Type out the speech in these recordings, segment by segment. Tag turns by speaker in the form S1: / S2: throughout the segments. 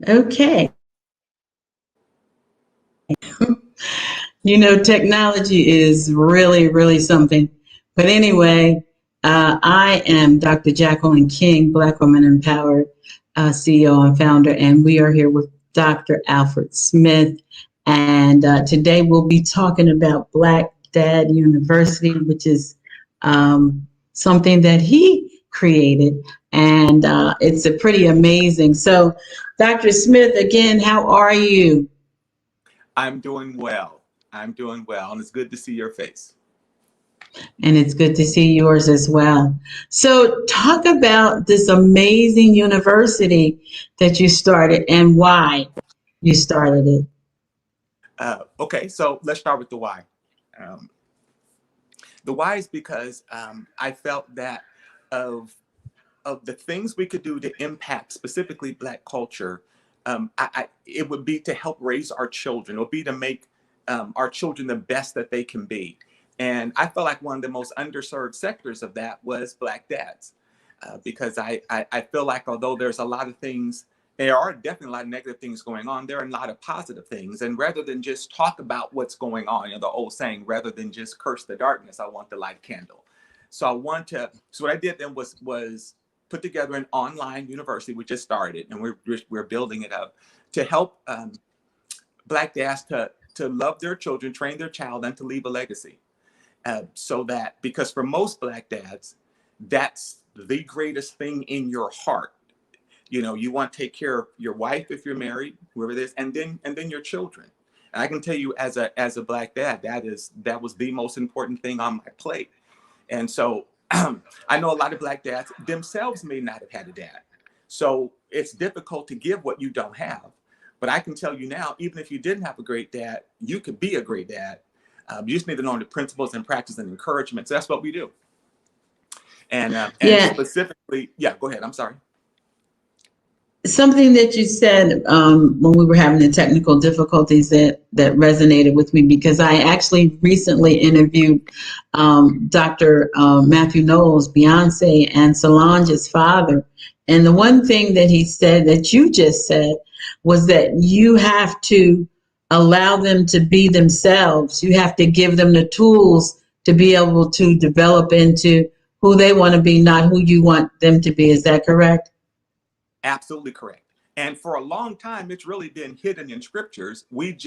S1: Okay. Technology is really, really something. But anyway, I am Dr. Jacqueline King, Black Woman Empowered CEO and founder, and we are here with Dr. Alfred Smith. And today we'll be talking about Black Dad University, which is something that he created. And it's a pretty amazing. So, Dr. Smith, again, how are you?
S2: I'm doing well. I'm doing well, and it's good to see your face.
S1: And it's good to see yours as well. So, talk about this amazing university that you started and why you started it.
S2: Okay, so let's start with the why. Um, the why is because I felt that of of the things we could do to impact specifically Black culture, it would be to help raise our children. It would be to make our children the best that they can be. And I felt like one of the most underserved sectors of that was Black dads, because I feel like although there's a lot of things, there are definitely a lot of negative things going on, there are a lot of positive things. And rather than just talk about what's going on, the old saying, rather than just curse the darkness, I want to light a candle. So what I did then was put together an online university. We just started, and we're building it up to help Black dads to love their children, train their child, and to leave a legacy. So that, because for most Black dads, that's the greatest thing in your heart. You want to take care of your wife if you're married, whoever it is, and then your children. And I can tell you, as a Black dad, that was the most important thing on my plate. And so I know a lot of Black dads themselves may not have had a dad. So it's difficult to give what you don't have. But I can tell you now, even if you didn't have a great dad, you could be a great dad. You just need to know the principles and practice and encouragement. So that's what we do. And
S1: Yeah,
S2: specifically, yeah, go ahead. I'm sorry.
S1: something that you said when we were having the technical difficulties that resonated with me because I actually recently interviewed Dr. Matthew Knowles, Beyonce, and Solange's father. And the one thing that he said that you just said was that you have to allow them to be themselves. You have to give them the tools to be able to develop into who they want to be, not who you want them to be. Is that correct?
S2: Absolutely correct. And for a long time, it's really been hidden in scriptures. We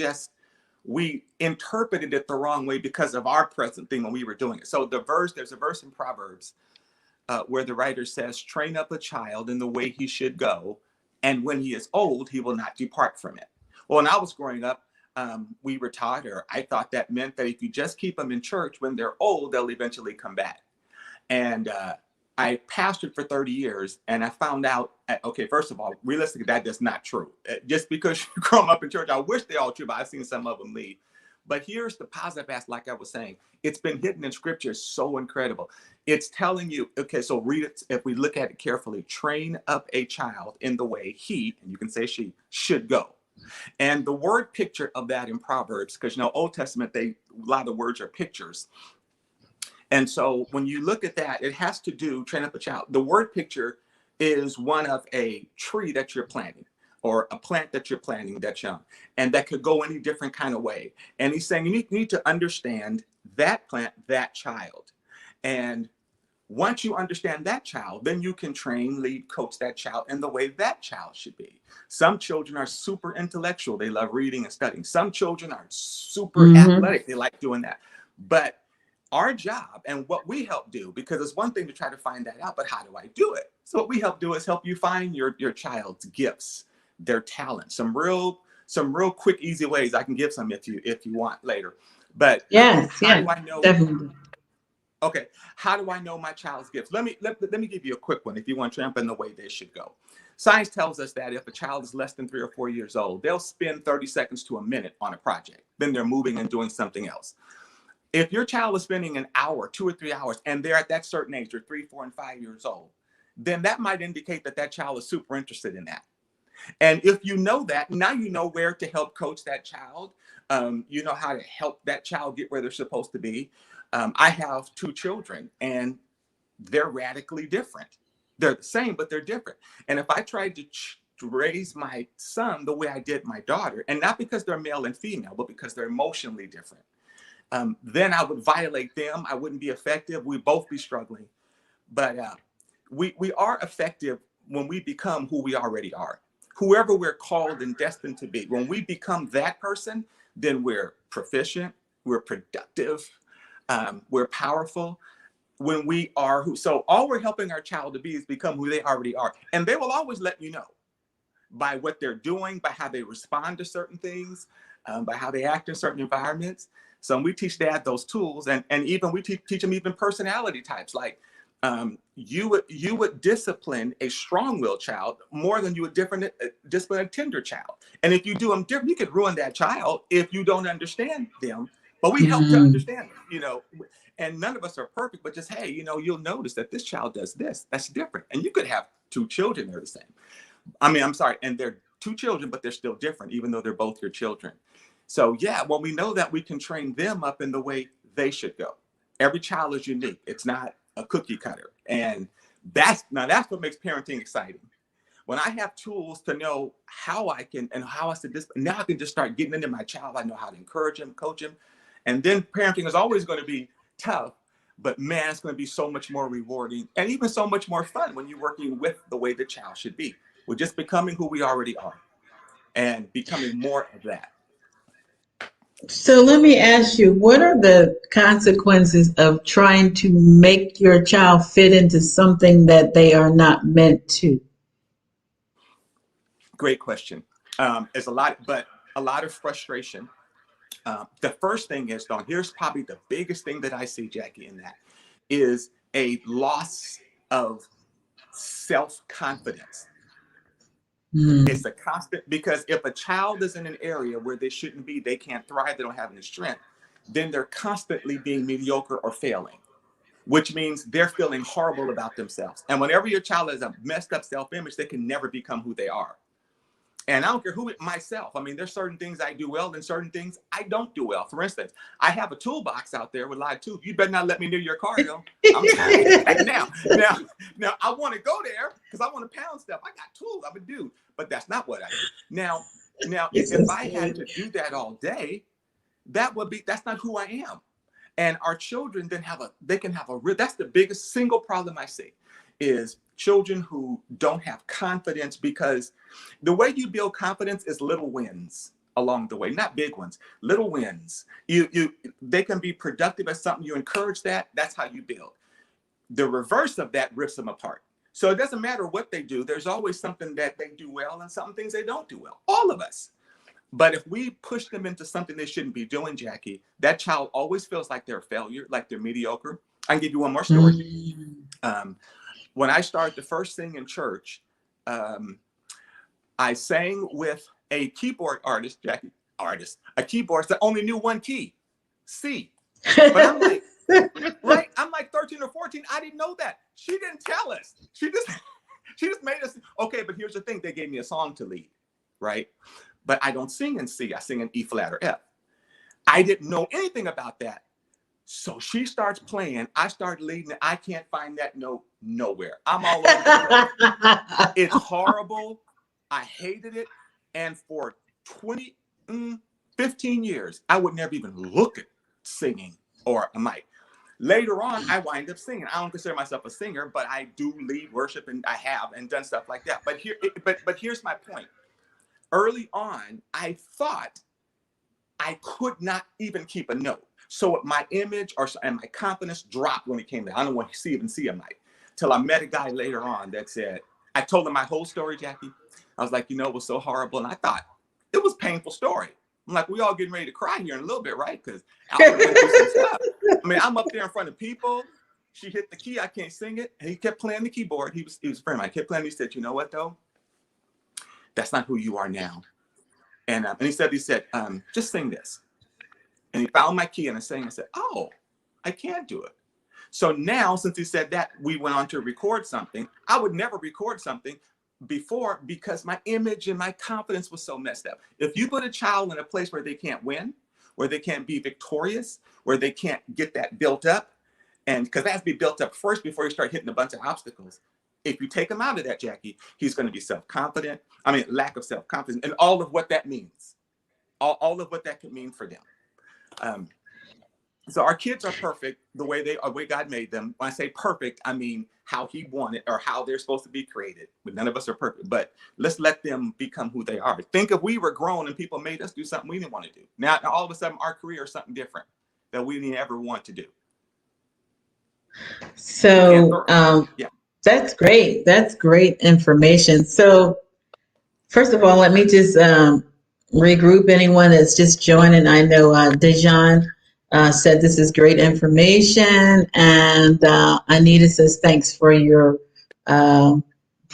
S2: interpreted it the wrong way because of our present thing when we were doing it. So there's a verse in Proverbs where the writer says, train up a child in the way he should go, and when he is old, he will not depart from it. Well, when I was growing up, we were taught, or I thought that meant that if you just keep them in church, when they're old, they'll eventually come back. And I pastored for 30 years, and I found out, okay, first of all, realistically, that is not true. Just because you grow up in church, I wish they're all true, but I've seen some of them leave. But here's the positive aspect, like I was saying, it's been hidden in scripture, so incredible. It's telling you, okay, so read it. If we look at it carefully, train up a child in the way he, and you can say she, should go. And the word picture of that in Proverbs, because Old Testament, a lot of the words are pictures. And so when you look at that, it has to do, train up a child. The word picture is one of a tree that you're planting or a plant that you're planting that's young. And that could go any different kind of way. And he's saying you need to understand that plant, that child. And once you understand that child, then you can train, lead, coach that child in the way that child should be. Some children are super intellectual. They love reading and studying. Some children are super
S1: Mm-hmm.
S2: athletic. They like doing that. But our job and what we help do, because it's one thing to try to find that out, but how do I do it? So what we help do is help you find your child's gifts, their talents, some real quick, easy ways. I can give some if you want later. But
S1: Yes,
S2: how
S1: yeah,
S2: do I know?
S1: definitely.
S2: Okay, how do I know my child's gifts? Let me give you a quick one if you want to tramp in the way they should go. Science tells us that if a child is less than 3 or 4 years old, they'll spend 30 seconds to a minute on a project. Then they're moving and doing something else. If your child is spending an hour, 2 or 3 hours, and they're at that certain age, they're 3, 4, and 5 years old, then that might indicate that that child is super interested in that. And if you know that, now you know where to help coach that child. You know how to help that child get where they're supposed to be. I have 2 children, and they're radically different. They're the same, but they're different. And if I tried to raise my son the way I did my daughter, and not because they're male and female, but because they're emotionally different, then I would violate them. I wouldn't be effective. We'd both be struggling. But we are effective when we become who we already are. Whoever we're called and destined to be. When we become that person, then we're proficient, we're productive, we're powerful. When we are who, so all we're helping our child to be is become who they already are. And they will always let you know by what they're doing, by how they respond to certain things, by how they act in certain environments. So we teach dad those tools, and even we teach them even personality types. Like you would discipline a strong-willed child more than you would discipline a tender child. And if you do them different, you could ruin that child if you don't understand them. But we help to understand them, you know. And none of us are perfect, but just, hey, you know, you'll notice that this child does this. That's different. And you could have two children that are the same. I mean, I'm sorry, and they're two children, but they're still different, even though they're both your children. So yeah, well, we know that we can train them up in the way they should go. Every child is unique. It's not a cookie cutter. And that's what makes parenting exciting. When I have tools to know how I can and how I should discipline, now I can just start getting into my child. I know how to encourage him, coach him. And then parenting is always going to be tough, but man, it's going to be so much more rewarding and even so much more fun when you're working with the way the child should be. We're just becoming who we already are and becoming more of that.
S1: So let me ask you, what are the consequences of trying to make your child fit into something that they are not meant to?
S2: Great question. It's a lot, but a lot of frustration. The first thing is, Dawn, here's probably the biggest thing that I see, Jackie, in that is a loss of self-confidence. It's a constant, because if a child is in an area where they shouldn't be, they can't thrive, they don't have any strength, then they're constantly being mediocre or failing, which means they're feeling horrible about themselves. And whenever your child has a messed up self-image, they can never become who they are. And I don't care who, myself. I mean, there's certain things I do well and certain things I don't do well. For instance, I have a toolbox out there with a lot of tools. You better not let me near your car, though. I'm sorry. Now, I want to go there because I want to pound stuff. I got tools. I'm a dude, but that's not what I do. Now, if I had to do that all day, that's not who I am. And our children then that's the biggest single problem I see is children who don't have confidence, because the way you build confidence is little wins along the way, not big ones, little wins. They can be productive at something. You encourage that. That's how you build. The reverse of that rips them apart. So it doesn't matter what they do. There's always something that they do well and some things they don't do well. All of us. But if we push them into something they shouldn't be doing, Jackie, that child always feels like they're a failure, like they're mediocre. I can give you one more story. When I started to first sing in church, I sang with a keyboard artist, Jackie, a keyboardist that only knew one key, C. But I'm like, right? I'm like 13 or 14. I didn't know that. She didn't tell us. She just made us. Okay, but here's the thing. They gave me a song to lead, right? But I don't sing in C. I sing in E flat or F. I didn't know anything about that. So she starts playing. I start leading. I can't find that note nowhere. I'm all over the place. It's horrible. I hated it. And for 15 years, I would never even look at singing or a mic. Later on, I wind up singing. I don't consider myself a singer, but I do lead worship, and I have and done stuff like that. But here's my point. Early on, I thought I could not even keep a note. So my image and my confidence dropped when it came to, I don't want to even see a mic. Till I met a guy later on that said, I told him my whole story, Jackie. I was like, it was so horrible. And I thought it was a painful story. I'm like, we all getting ready to cry here in a little bit, right? Because Alfred went through some stuff. I mean, I'm up there in front of people. She hit the key. I can't sing it. And he kept playing the keyboard. He was a friend of mine. He kept playing. He said, you know what, though? That's not who you are now. And he said, just sing this. And he found my key and I sang and said, oh, I can't do it. So now, since he said that, we went on to record something. I would never record something before because my image and my confidence was so messed up. If you put a child in a place where they can't win, where they can't be victorious, where they can't get that built up, and because that has to be built up first before you start hitting a bunch of obstacles, If you take him out of that, Jackie, he's going to be self-confident. I mean, lack of self-confidence and all of what that means, all of what that can mean for them. So our kids are perfect the way they are, the way God made them. When I say perfect, I mean how he wanted or how they're supposed to be created. But none of us are perfect. But let's let them become who they are. Think if we were grown and people made us do something we didn't want to do. Now all of a sudden, our career is something different that we didn't ever want to do.
S1: So
S2: Yeah.
S1: that's great. That's great information. So first of all, let me just regroup anyone that's just joining. I know Dejan said this is great information, and Anita says thanks for your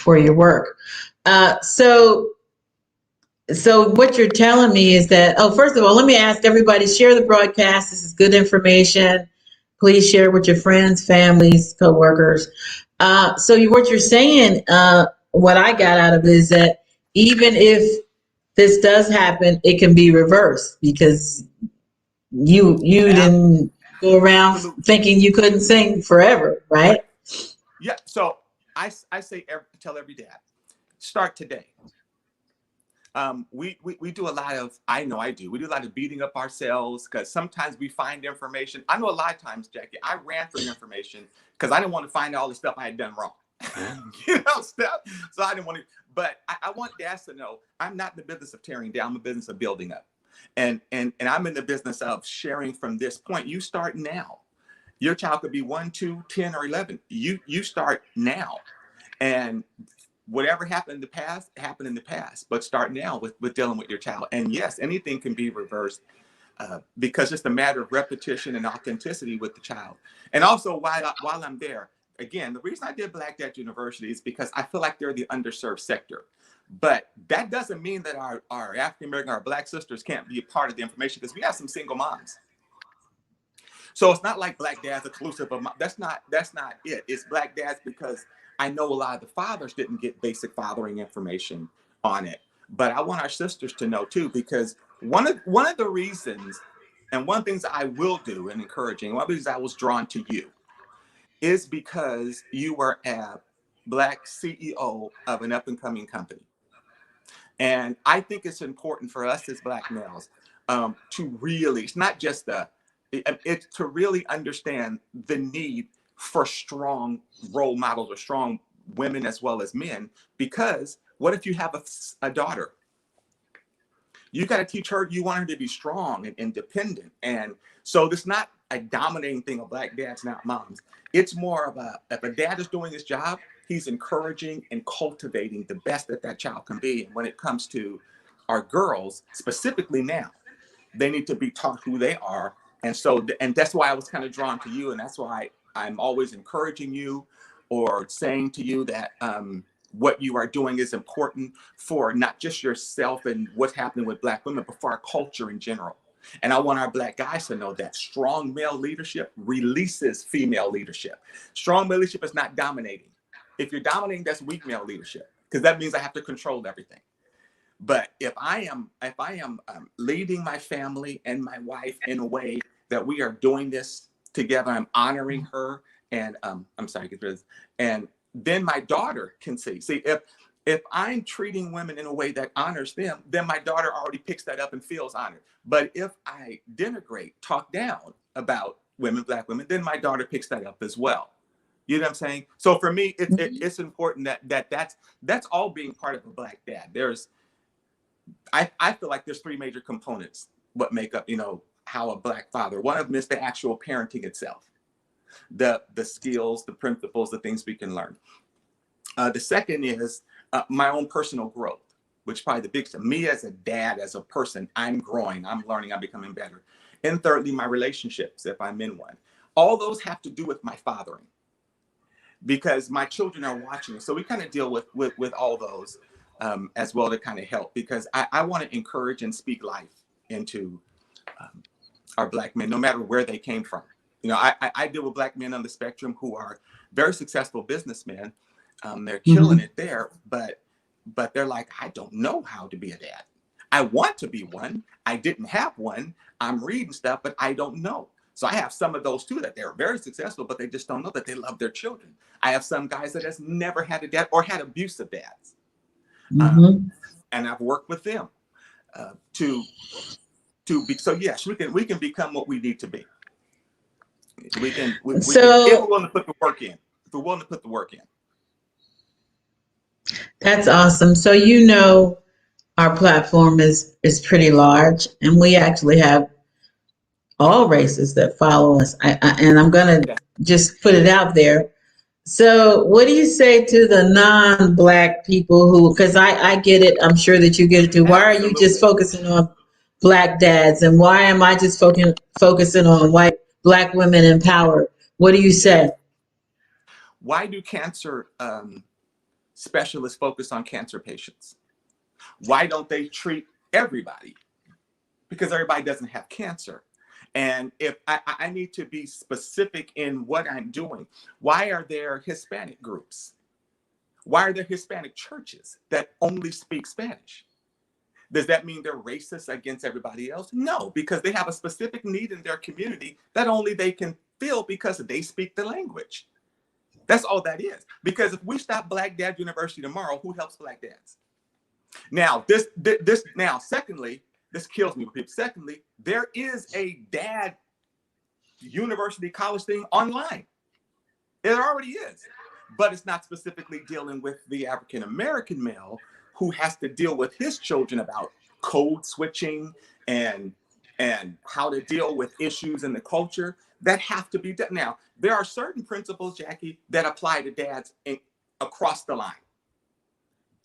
S1: work. So what you're telling me is that, oh, first of all, let me ask everybody, share the broadcast. This is good information. Please share with your friends, families, coworkers. So what you're saying, what I got out of it is that even if this does happen, it can be reversed because you didn't go around thinking you couldn't sing forever, right?
S2: Yeah. So I say tell every dad, start today. We do a lot of, I know I do, we do a lot of beating up ourselves because sometimes we find information. I know a lot of times, Jackie, I ran from information because I didn't want to find all the stuff I had done wrong. Stuff. So I didn't want to, but I want dads to know I'm not in the business of tearing down, I'm in the business of building up. And I'm in the business of sharing from this point. You start now. Your child could be 1, 2, 10, or 11. You start now. And whatever happened in the past, happened in the past, but start now with dealing with your child. And yes, anything can be reversed because it's a matter of repetition and authenticity with the child. And also while I'm there, again, the reason I did Black Dad University is because I feel like they're the underserved sector. But that doesn't mean that our African-American, our Black sisters can't be a part of the information because we have some single moms. So it's not like Black dads exclusive of that's not it. It's Black dads because I know a lot of the fathers didn't get basic fathering information on it. But I want our sisters to know too, because one of the reasons and one of the things I will do in encouraging, one of the reasons I was drawn to you is because you were a Black CEO of an up and coming company. And I think it's important for us as Black males to really, it's not just it's to really understand the need for strong role models or strong women as well as men, because what if you have a daughter? You got to teach her, you want her to be strong and independent. And so it's not a dominating thing of Black dads, not moms. It's more of if a dad is doing his job, he's encouraging and cultivating the best that child can be. And when it comes to our girls, specifically now, they need to be taught who they are. And so, and that's why I was kind of drawn to you. And that's why I'm always encouraging you or saying to you that what you are doing is important for not just yourself and what's happening with Black women, but for our culture in general. And I want our Black guys to know that strong male leadership releases female leadership. Strong male leadership is not dominating. If you're dominating, that's weak male leadership, because that means I have to control everything. But if I am leading my family and my wife in a way that we are doing this together, I'm honoring her, and I'm sorry, and then my daughter can see. If I'm treating women in a way that honors them, then my daughter already picks that up and feels honored. But if I denigrate, talk down about women, Black women, then my daughter picks that up as well. You know what I'm saying? So for me, it's important that's all being part of a Black dad. I feel like there's 3 major components what make up, how a Black father. One of them is the actual parenting itself, the skills, the principles, the things we can learn. The second is my own personal growth, which is probably the biggest. Me as a dad, as a person, I'm growing, I'm learning, I'm becoming better. And thirdly, my relationships, if I'm in one. All those have to do with my fathering, because my children are watching. So we kind of deal with all those as well to kind of help, because I want to encourage and speak life into our Black men, no matter where they came from. I deal with Black men on the spectrum who are very successful businessmen. They're killing it there, but they're like, I don't know how to be a dad. I want to be one. I didn't have one. I'm reading stuff, but I don't know. So I have some of those too that they're very successful, but they just don't know that they love their children. I have some guys that has never had a dad or had abusive dads.
S1: Mm-hmm.
S2: And I've worked with them to be. So yes, we can become what we need to be. We can if we're willing to put the work in. If we're willing to put the work in.
S1: That's awesome. So our platform is pretty large, and we actually have all races that follow us. And I'm gonna just put it out there. So what do you say to the non-Black people who, because I get it, I'm sure that you get it too. Why are you just focusing on Black dads, and why am I just focusing on Black women in power? What do you say?
S2: Why do cancer specialists focus on cancer patients? Why don't they treat everybody? Because everybody doesn't have cancer. And if I need to be specific in what I'm doing, why are there Hispanic groups? Why are there Hispanic churches that only speak Spanish? Does that mean they're racist against everybody else? No, because they have a specific need in their community that only they can fill because they speak the language. That's all that is. Because if we stop Black Dad University tomorrow, who helps Black dads? Now, secondly, this kills me with people. Secondly, there is a dad university college thing online. It already is, but it's not specifically dealing with the African-American male who has to deal with his children about code switching and how to deal with issues in the culture that have to be done. Now, there are certain principles, Jackie, that apply to dads across the line.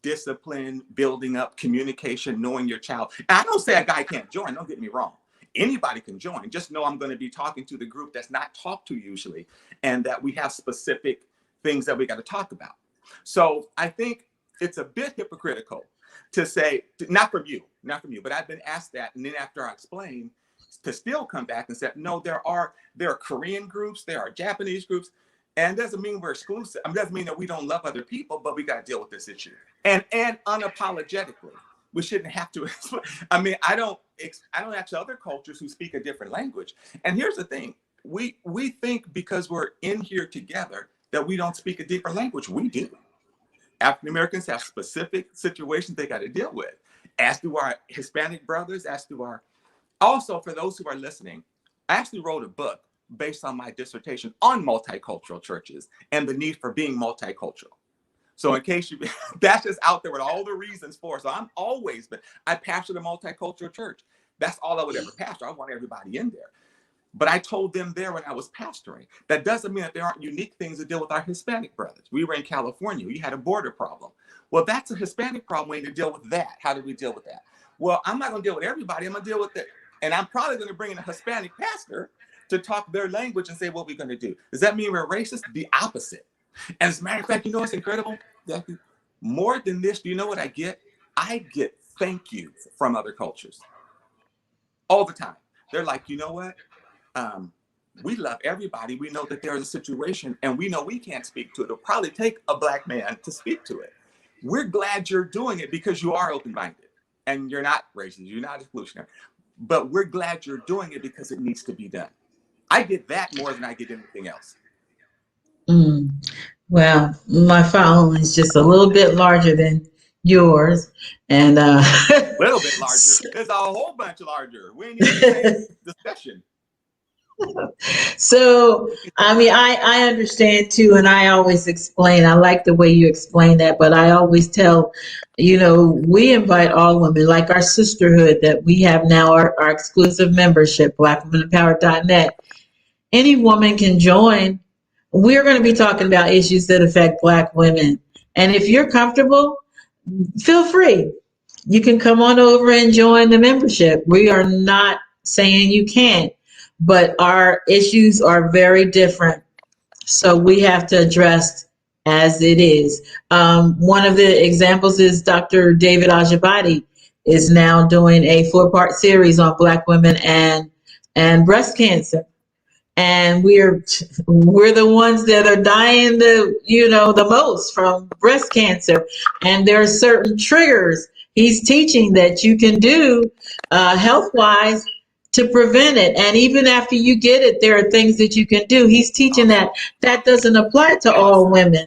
S2: Discipline, building up, communication, knowing your child. And I don't say a guy can't join, don't get me wrong. Anybody can join. Just know I'm going to be talking to the group that's not talked to usually, and that we have specific things that we got to talk about. So I think it's a bit hypocritical to say, not from you, but I've been asked that. And then after I explain, to still come back and say, no, there are Korean groups, there are Japanese groups. And it doesn't mean we're exclusive. It doesn't mean that we don't love other people, but we got to deal with this issue. And unapologetically, we shouldn't have to. I mean, I don't ask other cultures who speak a different language. And here's the thing: we think because we're in here together that we don't speak a different language. We do. African Americans have specific situations they got to deal with, as do our Hispanic brothers, as do our. Also, for those who are listening, I actually wrote a book based on my dissertation on multicultural churches and the need for being multicultural. So in case that's just out there with all the reasons for. So I pastored a multicultural church. That's all I would ever pastor. I want everybody in there. But I told them there when I was pastoring, that doesn't mean that there aren't unique things to deal with our Hispanic brothers. We were in California. We had a border problem. Well, that's a Hispanic problem. We need to deal with that. How do we deal with that? Well, I'm not going to deal with everybody. I'm going to deal with it. And I'm probably going to bring in a Hispanic pastor to talk their language and say, what we're going to do. Does that mean we're racist? The opposite. And as a matter of fact, you know what's incredible? More than this, do you know what I get? I get thank yous from other cultures all the time. They're like, you know what? We love everybody. We know that there's a situation and we know we can't speak to it. It'll probably take a Black man to speak to it. We're glad you're doing it because you are open-minded and you're not racist. You're not exclusionary. But we're glad you're doing it because it needs to be done. I get that more than I get anything else.
S1: Well, my following is just a little bit larger than yours, and
S2: a little bit larger. It's a whole bunch larger. We ain't even the same discussion.
S1: So, I mean, I understand too, and I always explain. I like the way you explain that, but I always tell, we invite all women, like our sisterhood that we have now, our exclusive membership, blackwomenempowered.net. Any woman can join. We're going to be talking about issues that affect Black women. And if you're comfortable, feel free. You can come on over and join the membership. We are not saying you can't, but our issues are very different. So we have to address as it is. One of the examples is Dr. David Ajibade is now doing a 4-part series on Black women and breast cancer. And we're the ones that are dying the most from breast cancer. And there are certain triggers he's teaching that you can do health-wise to prevent it. And even after you get it, there are things that you can do. He's teaching
S2: Awesome.
S1: that doesn't apply to all
S2: Awesome.
S1: women.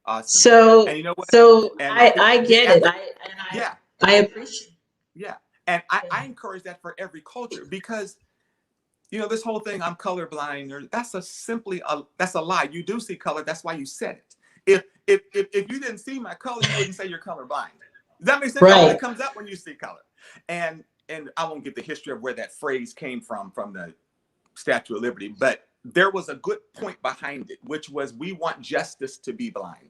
S2: Awesome. And
S1: So
S2: you know what?
S1: so
S2: And
S1: I get it.
S2: yeah,
S1: I appreciate
S2: yeah. And I
S1: it.
S2: encourage that for every culture, because this whole thing, I'm colorblind, or that's a lie. You do see color. That's why you said it. If you didn't see my color, you wouldn't say you're colorblind. Does that make sense? It only
S1: Right.
S2: comes up when you see color. And I won't get the history of where that phrase came from the Statue of Liberty, but there was a good point behind it, which was we want justice to be blind.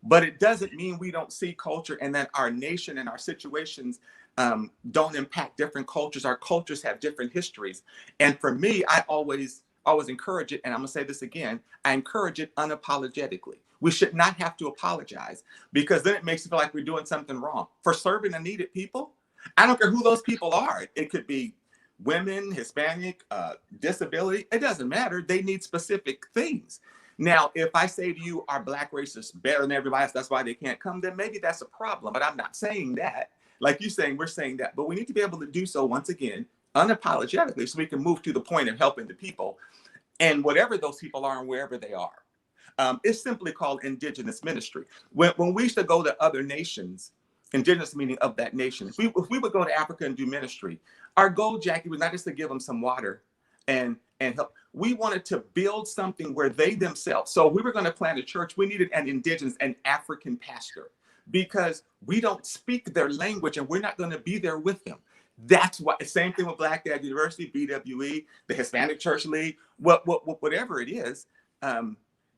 S2: But it doesn't mean we don't see culture and that our nation and our situations don't impact different cultures. Our cultures have different histories. And for me, I always encourage it. And I'm going to say this again. I encourage it unapologetically. We should not have to apologize, because then it makes it feel like we're doing something wrong. For serving the needed people, I don't care who those people are. It could be women, Hispanic, disability. It doesn't matter. They need specific things. Now, if I say to you, our Black race is better than everybody else, that's why they can't come, then maybe that's a problem. But I'm not saying that. Like you're saying, we're saying that. But we need to be able to do so, once again, unapologetically, so we can move to the point of helping the people, and whatever those people are and wherever they are. It's simply called indigenous ministry. When we used to go to other nations, indigenous meaning of that nation, if we would go to Africa and do ministry, our goal, Jackie, was not just to give them some water and help. We wanted to build something where they themselves, so we were going to plant a church, we needed an indigenous, an African pastor, because we don't speak their language and we're not going to be there with them. That's why, same thing with Black Dad University, BWE, the Hispanic Church League, whatever it is.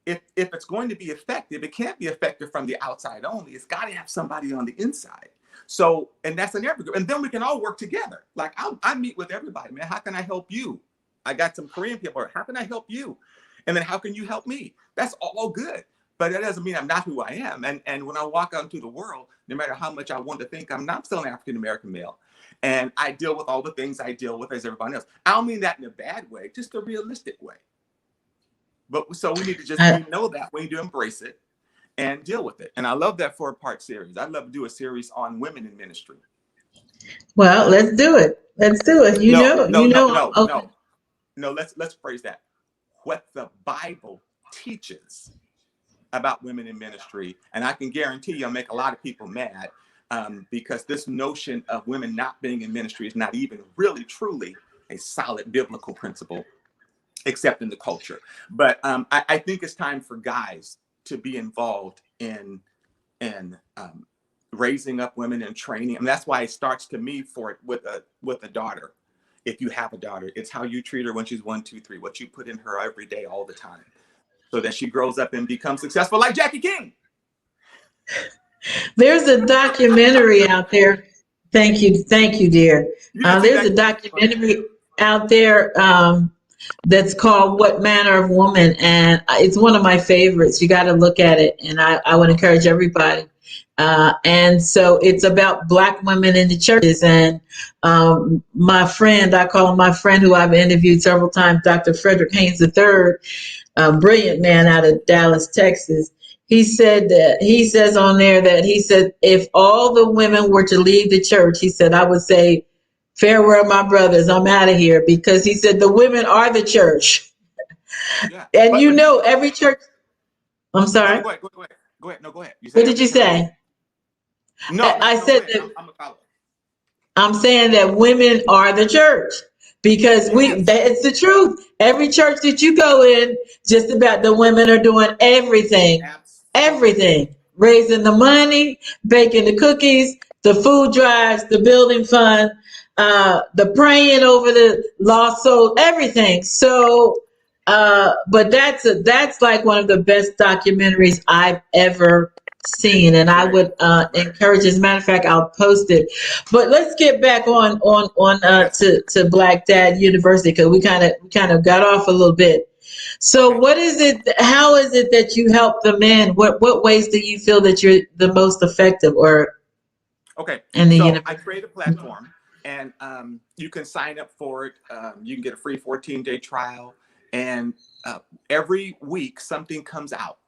S2: If it's going to be effective, it can't be effective from the outside only. It's got to have somebody on the inside. So, and that's in every group. And then we can all work together. Like I meet with everybody, man. How can I help you? I got some Korean people. How can I help you? And then how can you help me? That's all good. But that doesn't mean I'm not who I am. And when I walk out into the world, no matter how much I want to think I'm still an African-American male. And I deal with all the things I deal with as everybody else. I don't mean that in a bad way, just a realistic way. But so we need to just know that we need to embrace it and deal with it. And I love that 4-part series. I'd love to do a series on women in ministry.
S1: Well, let's do it. Let's do it.
S2: No, let's phrase that. What the Bible teaches about women in ministry. And I can guarantee you'll make a lot of people mad, because this notion of women not being in ministry is not even really truly a solid biblical principle, except in the culture. But I think it's time for guys to be involved in raising up women and training. And that's why it starts to me with a daughter. If you have a daughter, it's how you treat her when she's 1, 2, 3, what you put in her every day, all the time, so that she grows up and becomes successful like Jackie King.
S1: There's a documentary out there. Thank you, dear. There's a documentary out there that's called "What Manner of Woman," and it's one of my favorites. You got to look at it, and I would encourage everybody. And so it's about Black women in the churches. And my friend, I call him my friend, who I've interviewed several times, Dr. Frederick Haynes III, a brilliant man out of Dallas, Texas. He says on there that he said, if all the women were to leave the church, he said, I would say, farewell, my brothers, I'm out of here, because he said the women are the church. Yeah. And every church. I'm sorry.
S2: No, go ahead. No, go ahead.
S1: What did you say?
S2: No,
S1: I said that.
S2: I'm a follower.
S1: I'm saying that women are the church, because it's the truth. Every church that you go in, just about the women are doing everything. Everything. Raising the money, baking the cookies, the food drives, the building fund, the praying over the lost soul, everything. So, but that's like one of the best documentaries I've ever seen, and I would encourage. As a matter of fact, I'll post it. But let's get back on to Black Dad University, because we kind of got off a little bit. So what is it? How is it that you help the men? What ways do you feel that you're the most effective? Or
S2: I create a platform, and you can sign up for it. You can get a free 14-day trial, and every week something comes out.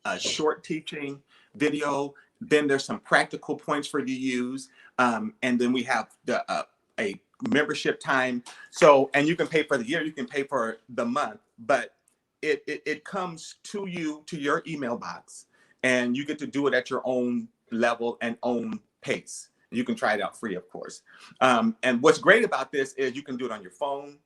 S2: A short teaching video. Then there's some practical points for you to use, and then we have a membership time. So, and you can pay for the year, you can pay for the month, but it comes to you, to your email box, and you get to do it at your own level and own pace. You can try it out free, of course. And what's great about this is you can do it on your phone.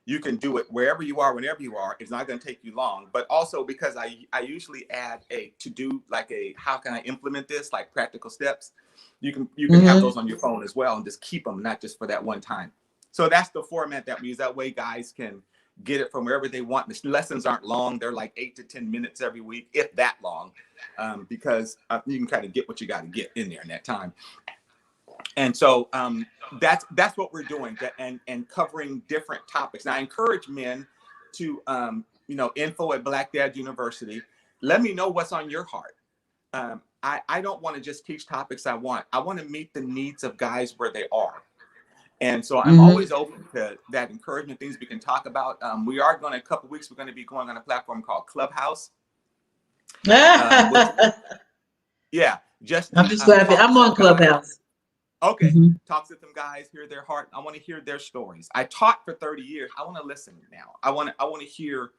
S2: You can do it wherever you are, whenever you are. It's not going to take you long. But also because I usually add a to-do, like a how can I implement this, like practical steps. You can have those on your phone as well and just keep them, not just for that one time. So that's the format that we use. That way guys can get it from wherever they want. The lessons aren't long. They're like 8 to 10 minutes every week, if that long, because you can kind of get what you got to get in there in that time. And so that's what we're doing, and covering different topics. Now, I encourage men to, info at Black Dad University. Let me know what's on your heart. I don't want to just teach topics I want to meet the needs of guys where they are. And so I'm always open to that encouragement, things we can talk about. We are going to, a couple of weeks, we're going to be going on a platform called Clubhouse. Yeah, just
S1: I'm just laughing. I'm on Clubhouse.
S2: Okay, talk to them guys, hear their heart. I want to hear their stories. I taught for 30 years. I want to listen now. I want to hear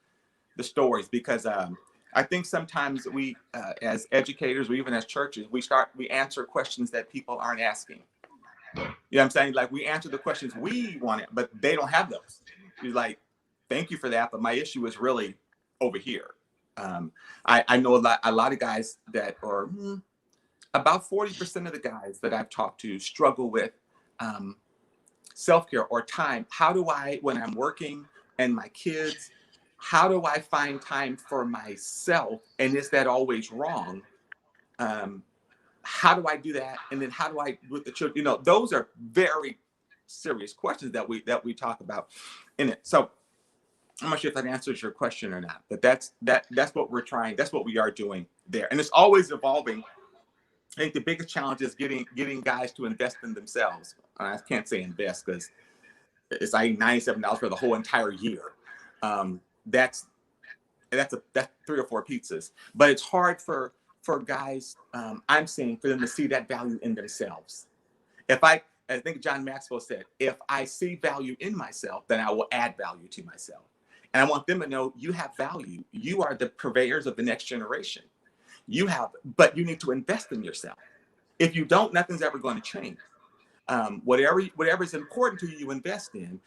S2: the stories, because I think sometimes we, as educators, or even as churches, we answer questions that people aren't asking. You know what I'm saying? Like, we answer the questions we want, but they don't have those. You're like, thank you for that, but my issue is really over here. I know a lot of guys that are about 40% of the guys that I've talked to struggle with self-care or time. How do I, when I'm working and my kids, how do I find time for myself? And is that always wrong? How do I do that? And then how do I, with the children, those are very serious questions that we talk about in it. So I'm not sure if that answers your question or not, but that's what we're trying. That's what we are doing there. And it's always evolving. I think the biggest challenge is getting guys to invest in themselves. I can't say invest, because it's like $97 for the whole entire year. That's 3 or 4 pizzas. But it's hard for guys, I'm saying, for them to see that value in themselves. I think John Maxwell said, if I see value in myself, then I will add value to myself. And I want them to know, you have value. You are the purveyors of the next generation. But you need to invest in yourself. If you don't, nothing's ever going to change. Whatever is important to you, you invest in.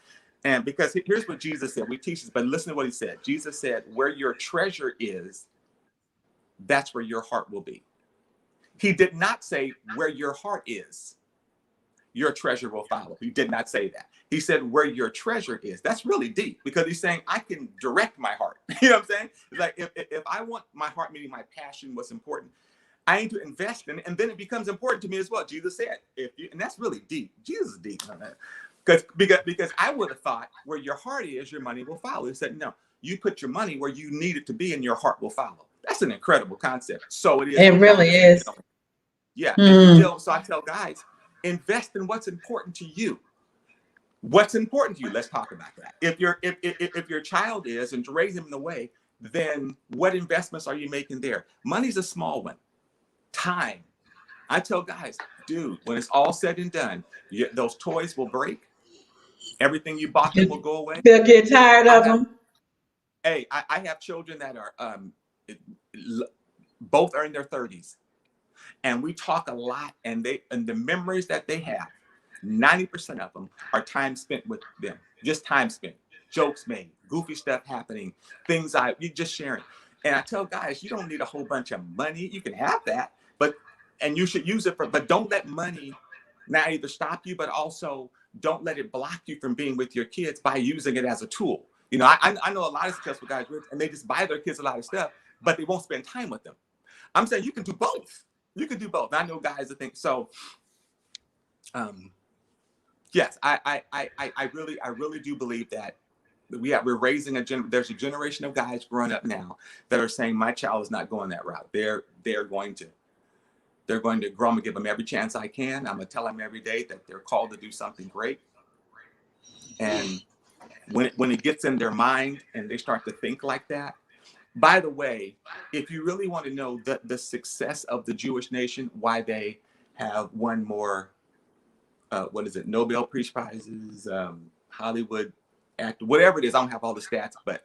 S2: And because here's what Jesus said, we teach this, but listen to what he said. Jesus said, where your treasure is, that's where your heart will be. He did not say, where your heart is, your treasure will follow. He did not say that. He said, where your treasure is. That's really deep, because he's saying, I can direct my heart. You know what I'm saying? It's like, if I want my heart, meaning my passion, what's important, I need to invest in it, and then it becomes important to me as well. Jesus said, and that's really deep. Jesus is deep on that. Because I would have thought, where your heart is, your money will follow. He said, no, you put your money where you need it to be, and your heart will follow. That's an incredible concept. So it is.
S1: It really is.
S2: Yeah. And so I tell guys, invest in what's important to you. What's important to you? Let's talk about that. If your child is, and to raise him in a way, then what investments are you making there? Money's a small one. Time. I tell guys, dude, when it's all said and done, those toys will break. Everything you bought them will go away.
S1: They'll get tired of them.
S2: Hey, I have children that are both are in their 30s, and we talk a lot, and the memories that they have, 90% of them are time spent with them. Just time spent, jokes made, goofy stuff happening, things you just sharing. And I tell guys, you don't need a whole bunch of money. You can have that, and you should use it but don't let money not either stop you, but also don't let it block you from being with your kids by using it as a tool. I know a lot of successful guys, and they just buy their kids a lot of stuff, but they won't spend time with them. I'm saying you can do both. You can do both. I know guys that think so. Yes, I really do believe that we're raising there's a generation of guys growing up now that are saying, my child is not going that route. They're going to grow. I'm gonna give them every chance I can. I'm gonna tell them every day that they're called to do something great. And when it gets in their mind and they start to think like that, by the way, if you really want to know the success of the Jewish nation, why they have won more what is it, Nobel Peace Prizes, Hollywood actor, whatever it is. I don't have all the stats, but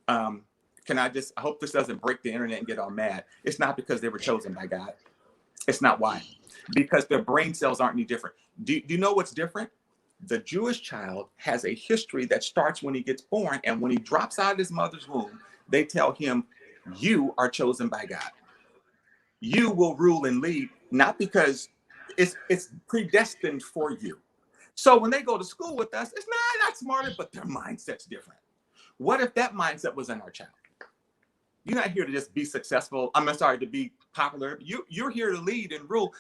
S2: I hope this doesn't break the internet and get all mad. It's not because they were chosen by God. It's not why. Because their brain cells aren't any different. Do you know what's different? The Jewish child has a history that starts when he gets born, and when he drops out of his mother's womb, they tell him, you are chosen by God. You will rule and lead, not because it's predestined for you. So when they go to school with us, it's not smarter, but their mindset's different. What if that mindset was in our child? You're not here to just be successful. To be popular. You're here to lead and rule.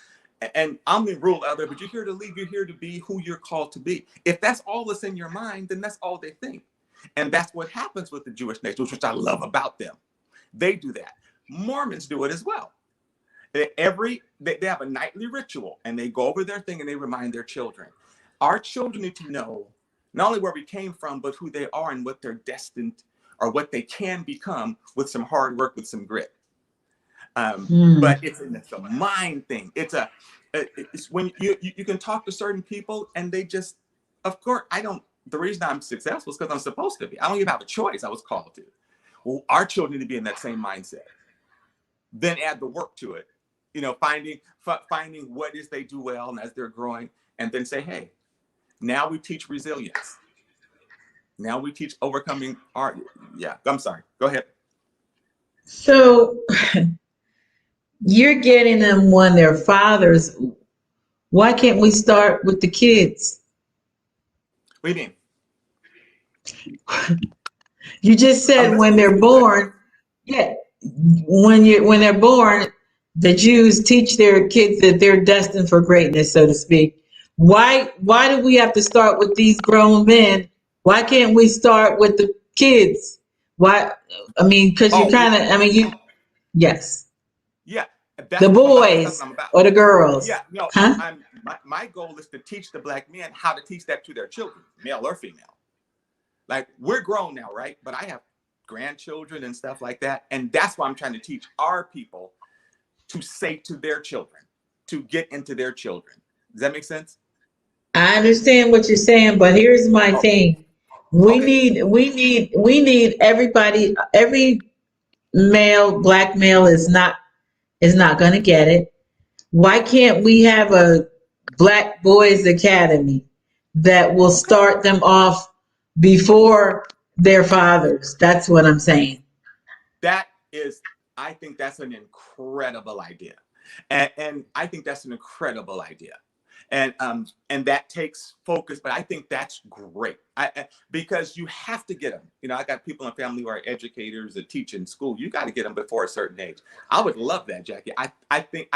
S2: And I'm going to rule other, but you're here to lead. You're here to be who you're called to be. If that's all that's in your mind, then that's all they think. And that's what happens with the Jewish nation, which I love about them. They do that. Mormons do it as well. They have a nightly ritual, and they go over their thing and they remind their children. Our children need to know not only where we came from, but who they are and what they're destined or what they can become with some hard work, with some grit. But it's a mind thing. It's when you can talk to certain people and they just, of course, the reason I'm successful is because I'm supposed to be. I don't even have a choice. I was called to. Well, our children need to be in that same mindset. Then add the work to it. Finding what is they do well, and as they're growing, and then say, hey, now we teach resilience. Now we teach overcoming art. Yeah, I'm sorry. Go ahead.
S1: So you're getting them when they're fathers. Why can't we start with the kids?
S2: What do you mean?
S1: You just said when they're born. Yeah, when they're born, the Jews teach their kids that they're destined for greatness, so to speak. Why do we have to start with these grown men? Why can't we start with the kids? Why? I mean, because yes.
S2: Yeah,
S1: The boys or the girls.
S2: Yeah, no,
S1: huh?
S2: My goal is to teach the Black men how to teach that to their children, male or female. Like, we're grown now, right? But I have grandchildren and stuff like that. And that's why I'm trying to teach our people to say to their children, to get into their children. Does that make sense?
S1: I understand what you're saying, but here's my thing. We need everybody, every Black male is not going to get it. Why can't we have a Black Boys Academy that will start them off before their fathers? That's what I'm saying.
S2: I think that's an incredible idea. And I think that's an incredible idea. And that takes focus, but I think that's great. Because you have to get them. I got people in family who are educators that teach in school. You got to get them before a certain age. I would love that, Jackie. I think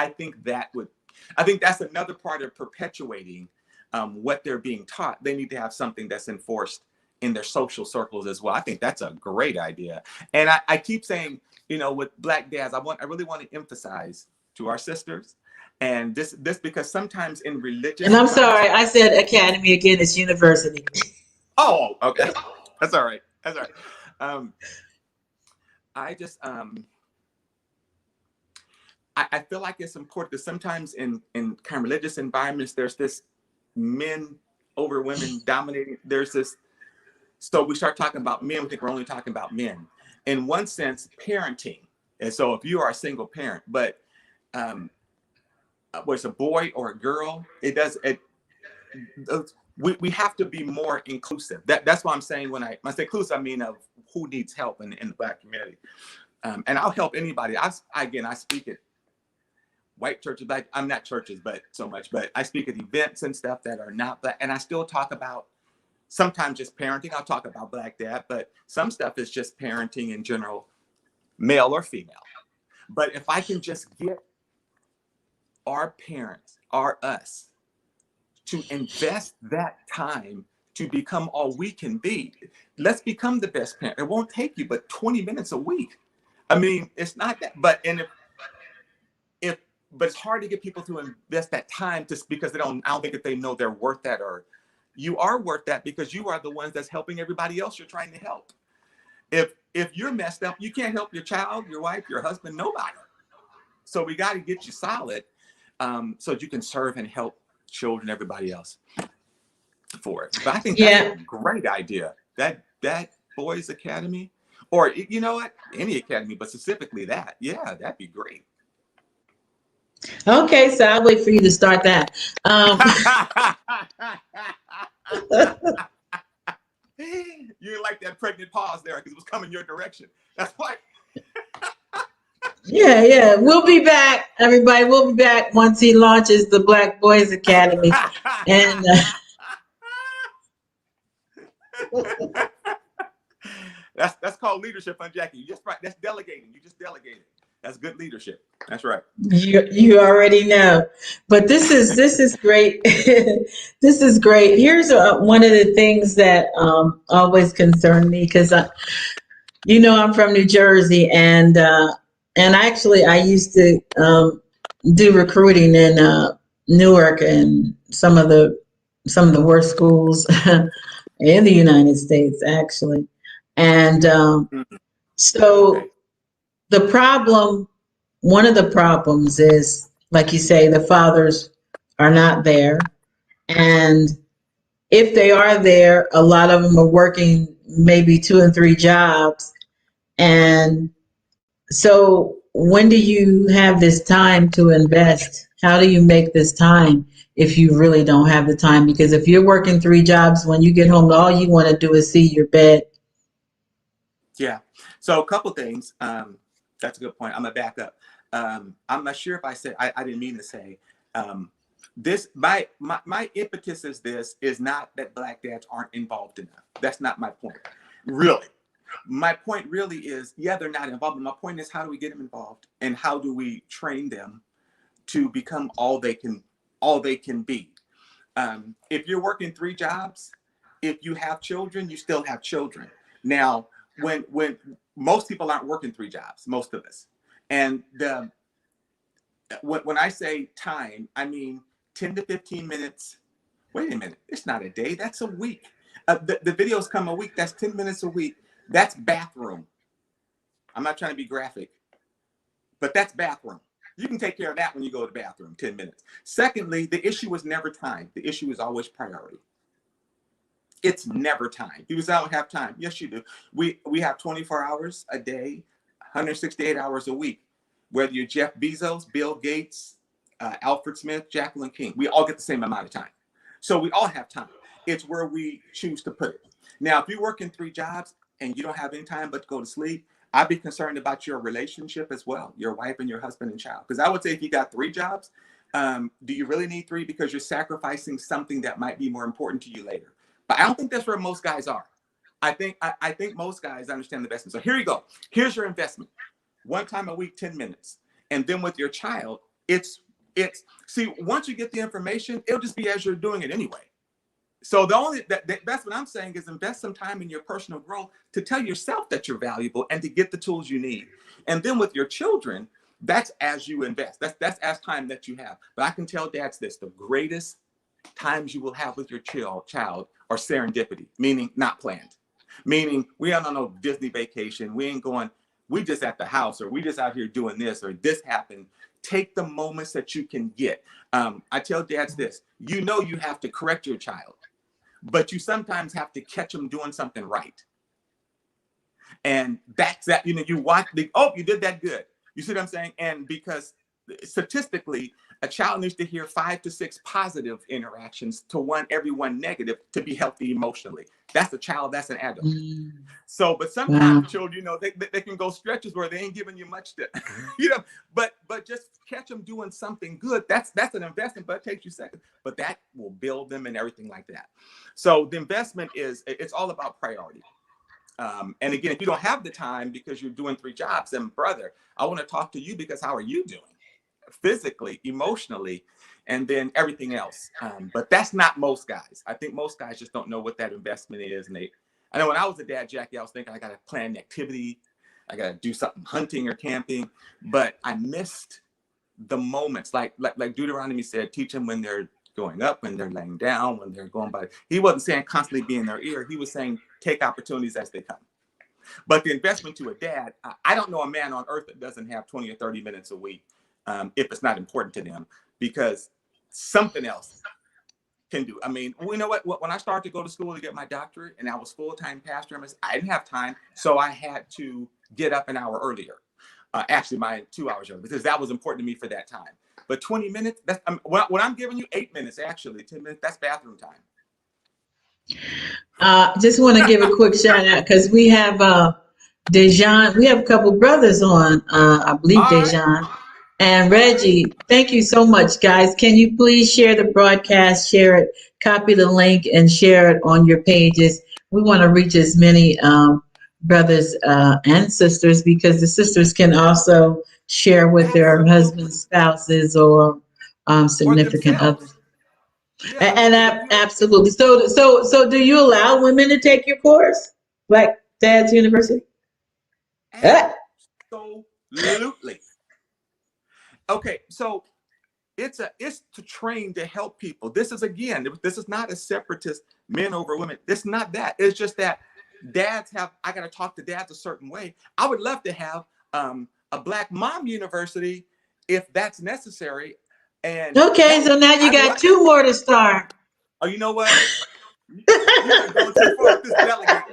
S2: that's another part of perpetuating what they're being taught. They need to have something that's enforced in their social circles as well. I think that's a great idea. And I keep saying, with Black dads, I really want to emphasize to our sisters. And this because sometimes in religious,
S1: and I'm sorry, I said academy again. It's university.
S2: Oh, okay, that's all right. I just I feel like it's important because sometimes in kind of religious environments, there's this men over women dominating. There's this, so we start talking about men. We think we're only talking about men. In one sense, parenting. And so if you are a single parent, but whether it's a boy or a girl, we have to be more inclusive. That's why I'm saying when I say inclusive, I mean of who needs help in the Black community. And I'll help anybody. I speak at white churches, like I'm not churches, but so much, but I speak at events and stuff that are not Black, and I still talk about sometimes just parenting. I'll talk about Black dad, but some stuff is just parenting in general, male or female. But if I can just get our parents, us, to invest that time to become all we can be, let's become the best parent. It won't take you but 20 minutes a week. I mean, it's not that, but it's hard to get people to invest that time just because I don't think that they know they're worth that, or you are worth that because you are the ones that's helping everybody else you're trying to help. If you're messed up, you can't help your child, your wife, your husband, nobody. So we got to get you solid so that you can serve and help children, everybody else for it. But I think that's
S1: Yeah.
S2: a great idea. That boys academy, or you know what, any academy, but specifically that. Yeah, that'd be great.
S1: Okay, so I'll wait for you to start that. Um,
S2: You didn't like that pregnant pause there because it was coming your direction. That's why.
S1: yeah, yeah. We'll be back, everybody. We'll be back once he launches the Black Boys Academy. And
S2: That's called leadership, huh, Jackie? You just that's delegating. You just delegated. That's good leadership. That's right.
S1: you already know. But this is great. This is great. Here's one of the things that always concerned me because I'm from New Jersey, and actually I used to do recruiting in Newark and some of the worst schools in the United States, actually. And
S2: Mhm. Okay.
S1: so the problem, one of the problems is, like you say, the fathers are not there. And if they are there, a lot of them are working maybe two and three jobs. And so when do you have this time to invest? How do you make this time if you really don't have the time? Because if you're working three jobs, when you get home, all you want to do is see your bed.
S2: Yeah. So a couple things. That's a good point. I'm gonna back up. I'm not sure if I said I didn't mean to say um, this. My impetus is not that Black dads aren't involved enough. That's not my point. Really, my point really is, yeah, they're not involved. But my point is, how do we get them involved, and how do we train them to become all they can be? If you're working three jobs, if you have children, you still have children. Now, when most people aren't working three jobs, most of us, and when I say time, I mean 10 to 15 minutes. Wait a minute, it's not a day, that's a week. The videos come a week, that's 10 minutes a week. That's bathroom. I'm not trying to be graphic, but that's bathroom. You can take care of that when you go to the bathroom, 10 minutes. Secondly, the issue is never time. The issue is always priority. It's never time. People say, I don't have time. Yes, you do. We have 24 hours a day, 168 hours a week. Whether you're Jeff Bezos, Bill Gates, Alfred Smith, Jacqueline King, we all get the same amount of time. So we all have time. It's where we choose to put it. Now, if you're working three jobs and you don't have any time but to go to sleep, I'd be concerned about your relationship as well, your wife and your husband and child. Because I would say if you got three jobs, do you really need three? Because you're sacrificing something that might be more important to you later. But I don't think that's where most guys are. I think most guys understand the investment. So here you go. Here's your investment. One time a week, 10 minutes. And then with your child, it's see, once you get the information, it'll just be as you're doing it anyway. So that's what I'm saying is invest some time in your personal growth to tell yourself that you're valuable and to get the tools you need. And then with your children, that's as you invest. That's as time that you have. But I can tell dads this: the greatest times you will have with your child are serendipity, meaning not planned. Meaning we aren't on no Disney vacation. We ain't going, we just at the house, or we just out here doing this, or this happened. Take the moments that you can get. I tell dads this: you have to correct your child, but you sometimes have to catch them doing something right. And that's that, you watch you did that good. You see what I'm saying? And because statistically, a child needs to hear 5 to 6 positive interactions to every one negative to be healthy emotionally. That's a child, that's an adult.
S1: Mm,
S2: So, but sometimes
S1: wow.
S2: children, they can go stretches where they ain't giving you much to, but just catch them doing something good. That's an investment, but it takes you seconds. But that will build them and everything like that. So the investment it's all about priority. And again, if you don't have the time because you're doing three jobs, then brother, I want to talk to you because how are you doing physically, emotionally, and then everything else. But that's not most guys. I think most guys just don't know what that investment is. And I know when I was a dad, Jackie, I was thinking I got to plan an activity. I got to do something hunting or camping, but I missed the moments. Like Deuteronomy said, teach them when they're going up, when they're laying down, when they're going by. He wasn't saying constantly be in their ear. He was saying take opportunities as they come. But the investment to a dad, I don't know a man on earth that doesn't have 20 or 30 minutes a week if it's not important to them, because something else. can do. I mean, you know what? When I started to go to school to get my doctorate and I was full-time pastor, I didn't have time. So I had to get up an hour earlier. Actually, my 2 hours earlier, because that was important to me for that time. But 20 minutes, that's what I'm giving you, 8 minutes, actually, 10 minutes, that's bathroom time.
S1: Just want to give a quick shout out because we have Dejan. We have a couple brothers on, I believe Dejan and Reggie. Thank you so much, guys. Can you please share the broadcast, share it, copy the link, and share it on your pages? We want to reach as many brothers and sisters, because the sisters can also share with their husbands, spouses, or significant others.
S2: Yeah,
S1: And absolutely. So do you allow women to take your course, like Dad's University?
S2: Absolutely. Okay, so it's to train to help people. This is not a separatist men over women. It's not that. It's just that I got to talk to dads a certain way. I would love to have a Black mom university if that's necessary. And
S1: okay, so now you got two more to start.
S2: Oh, you know what? You're going too far with this delegate.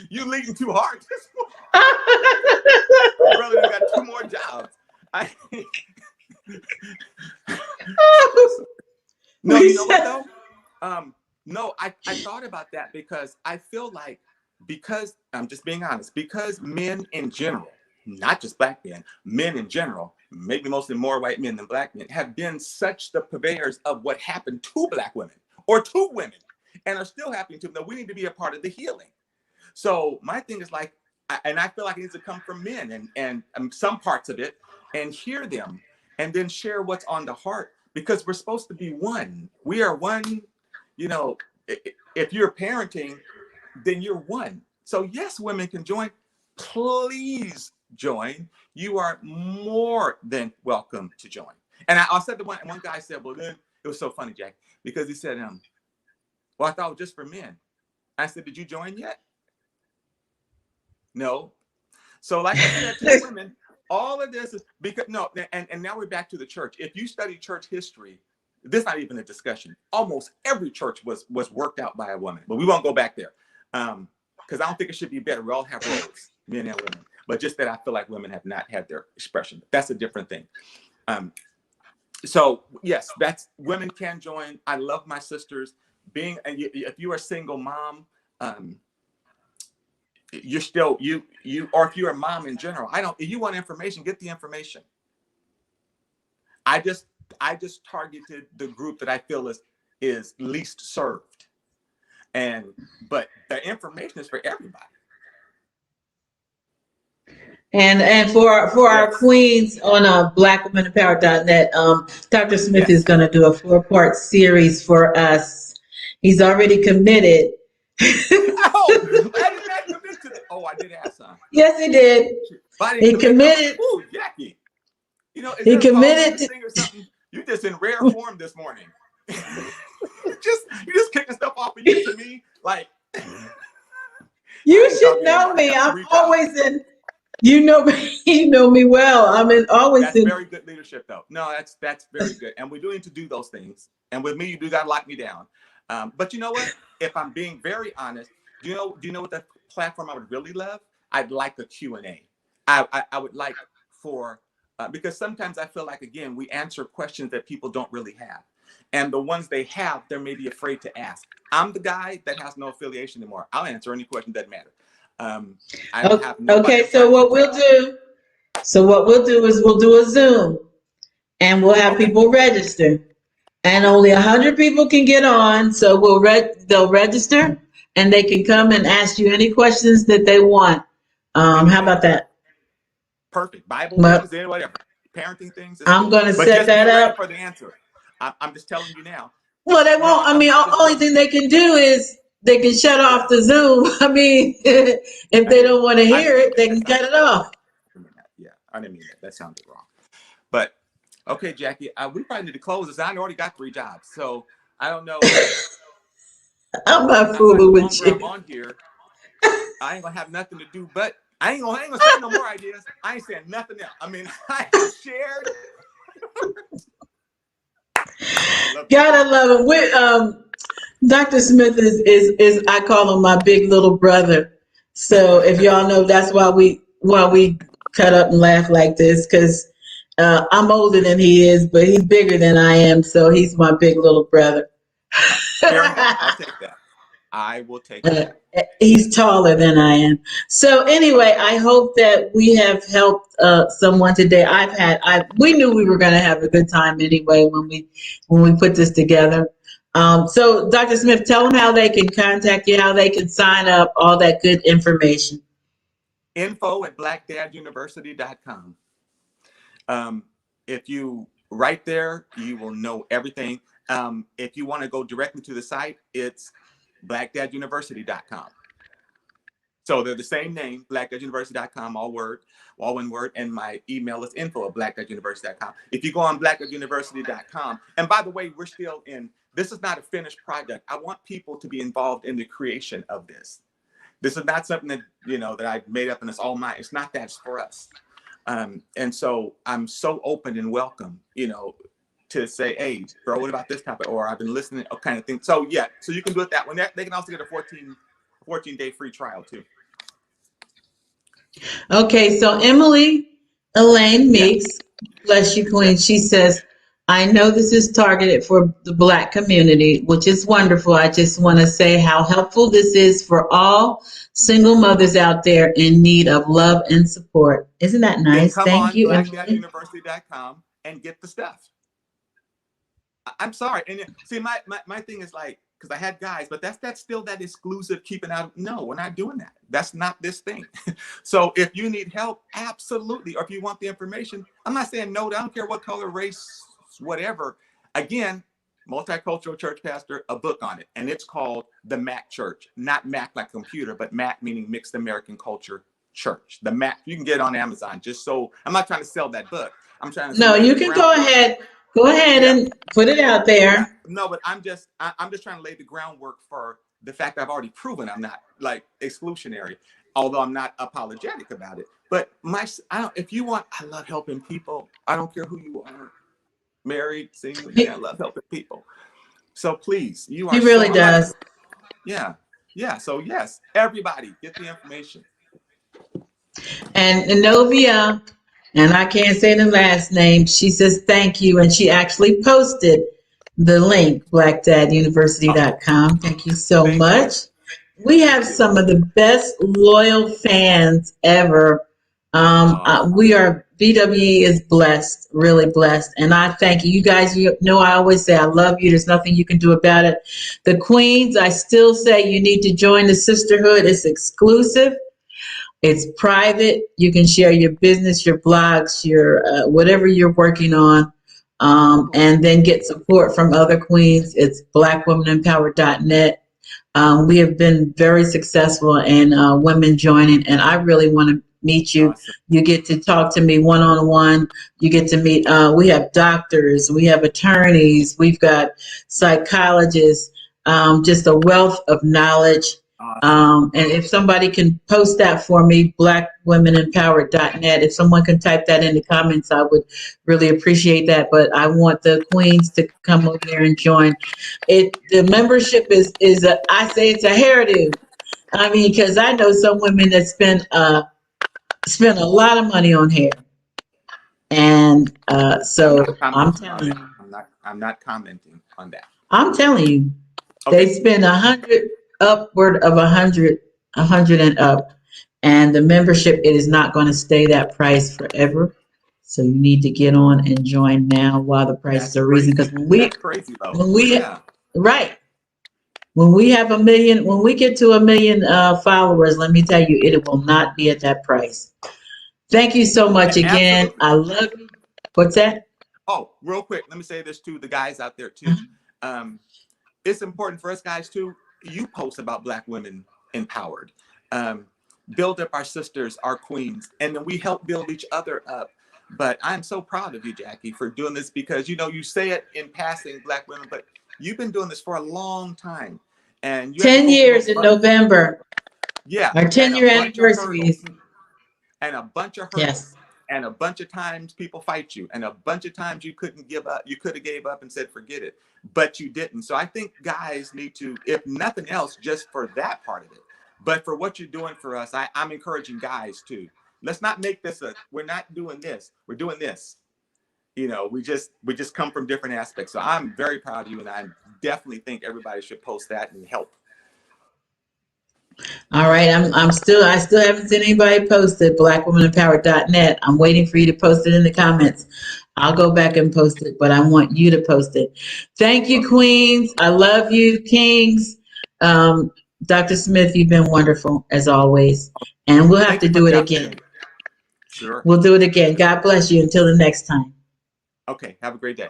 S2: You leading too hard. Brother, you got 2 more jobs. No, you know what though? No, I thought about that because I feel like, because I'm just being honest, because men in general, not just Black men in general, maybe mostly more white men than Black men, have been such the purveyors of what happened to Black women or to women, and are still happening to them, that we need to be a part of the healing. So my thing is like, and I feel like it needs to come from men and some parts of it, and hear them, and then share what's on the heart, because we're supposed to be one. We are one. You know, if you're parenting, then you're one. So yes, women can join. Please join. You are more than welcome to join. And I said to one guy said, well, then it was so funny, Jack, because he said, well, I thought it was just for men. I said, did you join yet? No. So like I said to the women, all of this is because and now we're back to the church. If you study church history, this is not even a discussion. Almost every church was worked out by a woman, but we won't go back there. Because I don't think it should be better. We all have roles, men and women, but just that I feel like women have not had their expression. That's a different thing. So yes, that's, women can join. I love my sisters. If you're a single mom, you're still or if you're a mom in general, if you want information, get the information. I just targeted the group that I feel is least served. But the information is for everybody.
S1: And for our queens on blackwomenempower.net, Dr. Smith is going to do a 4-part series for us. He's already committed.
S2: I did not commit to that. Oh, I did ask, huh?
S1: Yes, he did. He committed.
S2: Oh, Jackie. You know, is
S1: he committed
S2: thing or something? You just in rare form this morning. you just kicking stuff off of you to me, like.
S1: You should know me. I'm always in. You know me. You know me well. I'm always.
S2: That's very good leadership, though. No, that's very good, and we do need to do those things. And with me, you do gotta lock me down. But you know what? If I'm being very honest, do you know what the platform I would really love? I'd like a Q&A. I would like for. Because sometimes I feel like, again, we answer questions that people don't really have. And the ones they have, they're maybe afraid to ask. I'm the guy that has no affiliation anymore. I'll answer any question, doesn't matter. I don't have no.
S1: Okay, so what we'll do is we'll do a Zoom, and we'll have people register. And only 100 people can get on. So they'll register, and they can come and ask you any questions that they want. How about that?
S2: Perfect. Bible things, whatever. Parenting things.
S1: I'm going to set that up
S2: for the answer. I'm just telling you now.
S1: Well, they won't. I mean, the only thing they can do is they can shut off the Zoom. I mean, if they don't want to hear it, they can cut it off.
S2: Yeah, I didn't mean that. That sounded wrong. But okay, Jackie, we probably need to close this. I already got 3 jobs, so I don't know.
S1: I'm not fooling with you.
S2: I'm on here. I ain't gonna have nothing to do, but I ain't gonna say no more ideas. I ain't saying nothing else. I mean, I shared. Love you.
S1: Gotta love it. Dr. Smith is I call him my big little brother. So if y'all know, that's why we cut up and laugh like this, because I'm older than he is, but he's bigger than I am. So he's my big little brother.
S2: Fair enough. I'll take that. I will take that.
S1: He's taller than I am. So anyway, I hope that we have helped someone today. We knew we were going to have a good time anyway when we put this together. So Dr. Smith, tell them how they can contact you, how they can sign up, all that good information.
S2: info@blackdaduniversity.com. If you right there, you will know everything. If you want to go directly to the site, it's blackdaduniversity.com. So they're the same name, blackdaduniversity.com, all one word. And my email is info@blackdaduniversity.com. If you go on blackdaduniversity.com, and by the way, this is not a finished project. I want people to be involved in the creation of this. This is not something that, that I made up and it's all mine. It's not that, it's for us. And so I'm so open and welcome, to say, hey, bro, what about this topic? Or I've been listening, kind of thing. So yeah, so you can do it that way. They can also get a 14-day free trial too.
S1: Okay, so Emily Elaine Meeks, bless you, Queen. She says, I know this is targeted for the Black community, which is wonderful. I just want to say how helpful this is for all single mothers out there in need of love and support. Isn't that nice?
S2: Then come
S1: Thank
S2: on
S1: you,
S2: blackdaduniversity.com and get the stuff. I'm sorry. And see, my thing is like, because I had guys, but that's still that exclusive keeping out. No, we're not doing that. That's not this thing. So if you need help, absolutely. Or if you want the information, I'm not saying no, I don't care what color, race, whatever. Again, multicultural church pastor, a book on it. And it's called The Mac Church. Not Mac like computer, but Mac meaning Mixed American Culture Church. The Mac, you can get it on Amazon. Just so, I'm not trying to sell that book. I'm trying to
S1: No, you can go ahead. Go ahead and put it out there.
S2: Yeah. No, but I'm just trying to lay the groundwork for the fact I've already proven I'm not like exclusionary, although I'm not apologetic about it. But if you want, I love helping people. I don't care who you are, married, single. Yeah, I love helping people. So please, you are.
S1: He really does.
S2: Yeah. So yes, everybody get the information.
S1: And Novia, and I can't say the last name, she says thank you, and she actually posted the link, blackdaduniversity.com. Thank you so much. We have some of the best loyal fans ever. BWE is blessed, really blessed. And I thank you. You guys, I always say I love you. There's nothing you can do about it. The Queens, I still say you need to join the sisterhood. It's exclusive. It's private. You can share your business, your blogs, your whatever you're working on, and then get support from other queens. It's blackwomanempowered.net. We have been very successful in women joining, and I really want to meet you. Awesome. You get to talk to me one-on-one. You get to meet, we have doctors, we have attorneys, we've got psychologists, just a wealth of knowledge. Awesome. And if somebody can post that for me, blackwomenempowered.net, if someone can type that in the comments, I would really appreciate that. But I want the queens to come over there and join. The membership is I say it's a hairdo. I mean, because I know some women that spend a lot of money on hair. And so I'm telling you.
S2: I'm not commenting on that.
S1: I'm telling you, okay. They spend upward of 100 and up, and the membership, it is not going to stay that price forever. So you need to get on and join now while the prices are reasonable. Because when we have a million, when we get to 1 million followers, let me tell you, it will not be at that price. Thank you so much again. Absolutely. I love you. What's that?
S2: Oh, real quick, let me say this to the guys out there too. It's important for us guys too. You post about Black women empowered, build up our sisters, our queens, and then we help build each other up. But I'm so proud of you, Jackie, for doing this because, you say it in passing, Black women, but you've been doing this for a long time. And
S1: 10 years in November.
S2: Yeah.
S1: Our 10-year anniversary.
S2: And a bunch of hurdles.
S1: Yes.
S2: And a bunch of times people fight you, and a bunch of times you couldn't give up. You could have gave up and said, forget it, but you didn't. So I think guys need to, if nothing else, just for that part of it, but for what you're doing for us, I'm encouraging guys too. Let's not make this we're not doing this, we're doing this. You know, we just come from different aspects. So I'm very proud of you, and I definitely think everybody should post that and help.
S1: All right, I still haven't seen anybody post it, blackwomanempowered.net. I'm waiting for you to post it in the comments. I'll go back and post it, but I want you to post it. Thank you, queens. I love you, kings. Dr. Smith, you've been wonderful as always, and we'll have to do it again.
S2: Sure.
S1: We'll do it again. God bless you until the next time.
S2: Okay, have a great day.